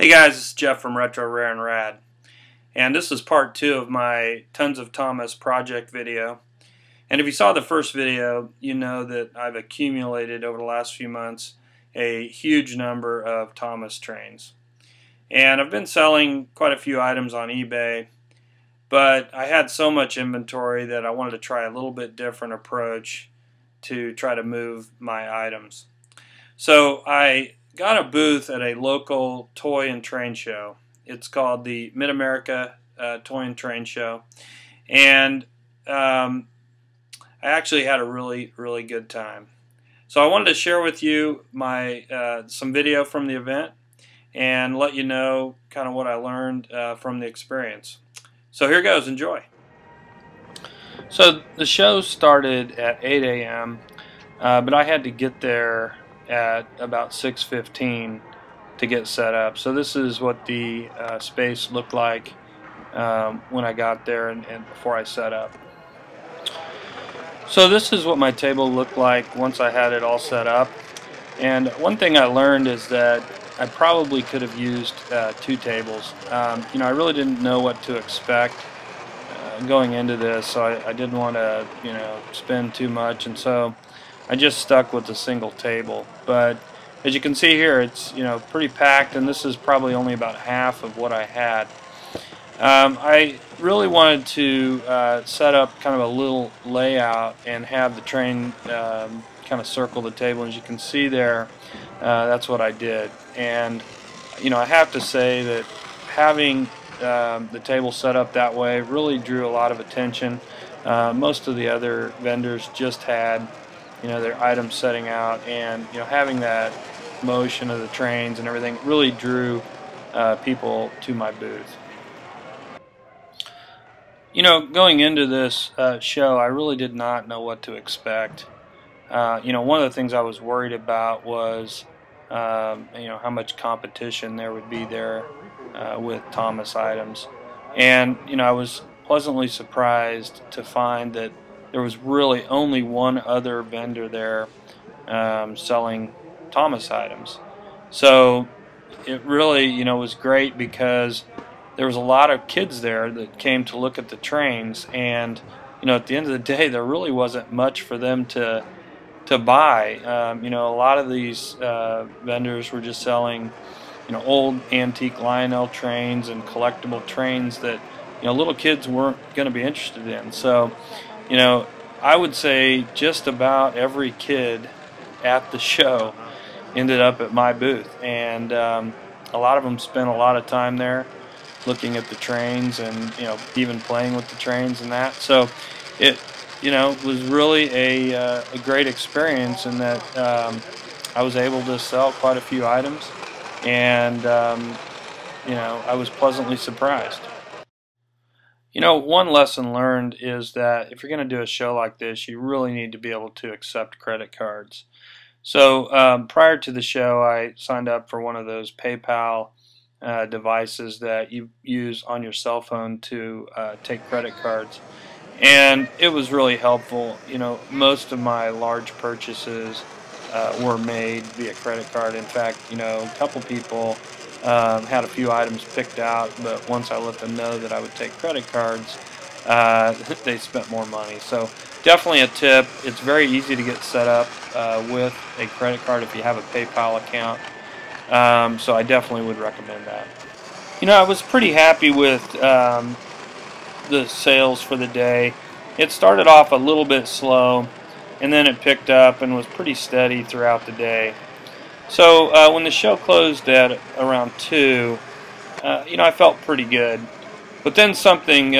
Hey guys, it's Jeff from Retro Rare and Rad, and this is part 2 of my Tons of Thomas project video. And if you saw the first video, you know that I've accumulated over the last few months a huge number of Thomas trains. And I've been selling quite a few items on eBay, but I had so much inventory that I wanted to try a little bit different approach to try to move my items. So I got a booth at a local toy and train show. It's called the Mid-America Toy and Train Show, and I actually had a really good time. So I wanted to share with you my some video from the event and let you know kind of what I learned from the experience. So here goes, enjoy. So the show started at 8 a.m. But I had to get there at about 6:15 to get set up. So this is what the space looked like when I got there and before I set up. So this is what my table looked like once I had it all set up. And one thing I learned is that I probably could have used 2 tables. I really didn't know what to expect going into this, so I didn't want to spend too much, and so I just stuck with a single table. But as you can see here, it's pretty packed, and this is probably only about half of what I had. I really wanted to set up kind of a little layout and have the train kind of circle the table. As you can see there, that's what I did. And I have to say that having the table set up that way really drew a lot of attention. Most of the other vendors just had their items setting out, and having that motion of the trains and everything really drew people to my booth. Going into this show, I really did not know what to expect. One of the things I was worried about was how much competition there would be there with Thomas items, and I was pleasantly surprised to find that there was really only one other vendor there selling Thomas items. So it really was great, because there was a lot of kids there that came to look at the trains, and at the end of the day there really wasn't much for them to buy. A lot of these vendors were just selling old antique Lionel trains and collectible trains that little kids weren't going to be interested in. So I would say just about every kid at the show ended up at my booth, and a lot of them spent a lot of time there looking at the trains and even playing with the trains and that. So it was really a great experience in that I was able to sell quite a few items, and I was pleasantly surprised. One lesson learned is that if you're going to do a show like this, you really need to be able to accept credit cards. So prior to the show, I signed up for one of those PayPal devices that you use on your cell phone to take credit cards, and it was really helpful. Most of my large purchases were made via credit card. In fact, a couple people had a few items picked out, but once I let them know that I would take credit cards, they spent more money. So definitely a tip. It's very easy to get set up with a credit card if you have a PayPal account. So I definitely would recommend that. I was pretty happy with the sales for the day. It started off a little bit slow, and then it picked up and was pretty steady throughout the day. So when the show closed at around 2, I felt pretty good. But then something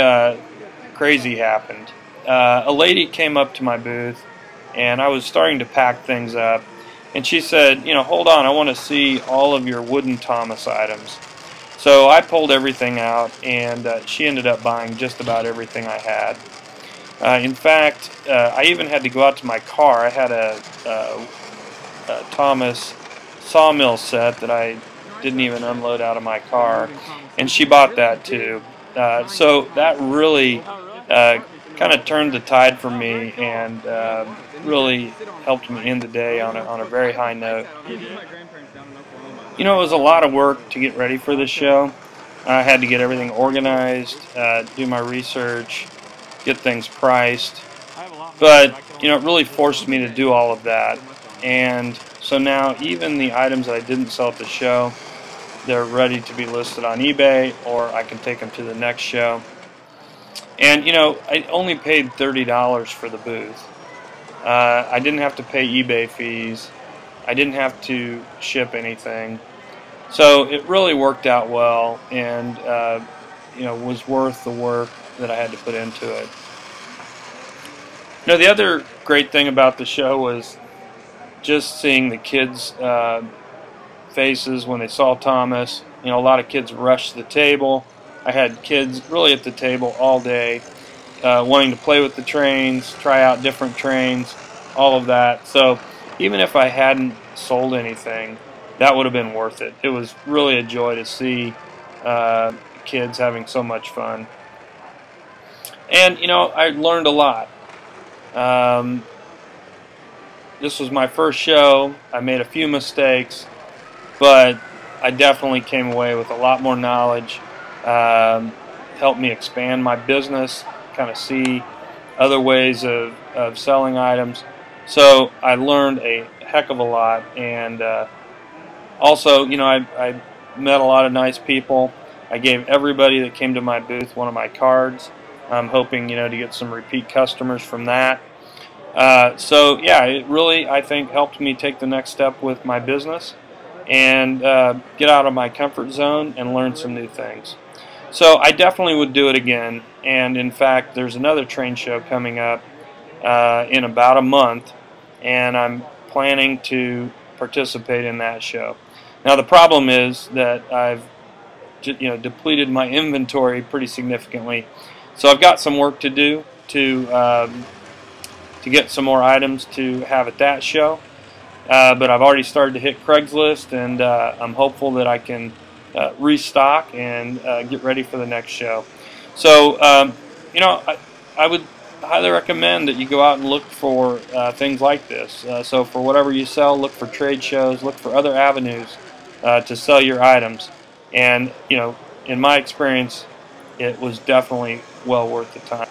crazy happened. A lady came up to my booth, and I was starting to pack things up, and she said, hold on, I want to see all of your wooden Thomas items. So I pulled everything out, and she ended up buying just about everything I had. In fact, I even had to go out to my car. I had a Thomas sawmill set that I didn't even unload out of my car, and she bought that too. So that really kind of turned the tide for me, and really helped me end the day on a very high note. You know, it was a lot of work to get ready for this show. I had to get everything organized, do my research, get things priced. But, you know, it really forced me to do all of that. And so now even the items that I didn't sell at the show, they're ready to be listed on eBay, or I can take them to the next show. And, you know, I only paid $30 for the booth. I didn't have to pay eBay fees. I didn't have to ship anything. So it really worked out well, and you know, was worth the work that I had to put into it. You know, the other great thing about the show was just seeing the kids' faces when they saw Thomas. You know, a lot of kids rushed the table. I had kids really at the table all day, wanting to play with the trains, try out different trains, all of that. So even if I hadn't sold anything, that would have been worth it. It was really a joy to see kids having so much fun. And, you know, I learned a lot. This was my first show. I made a few mistakes, but I definitely came away with a lot more knowledge. Helped me expand my business, kind of see other ways of selling items. So I learned a heck of a lot, and also, you know, I met a lot of nice people. I gave everybody that came to my booth one of my cards. I'm hoping, you know, to get some repeat customers from that. So yeah, it really, I think, helped me take the next step with my business and get out of my comfort zone and learn some new things. So I definitely would do it again. And in fact, there's another train show coming up in about a month, and I'm planning to participate in that show. Now the problem is that I've, you know, depleted my inventory pretty significantly, so I've got some work to do to get some more items to have at that show. But I've already started to hit Craigslist, and I'm hopeful that I can restock and get ready for the next show. So you know, I would highly recommend that you go out and look for things like this. So for whatever you sell, look for trade shows, look for other avenues to sell your items. And, you know, in my experience, it was definitely well worth the time.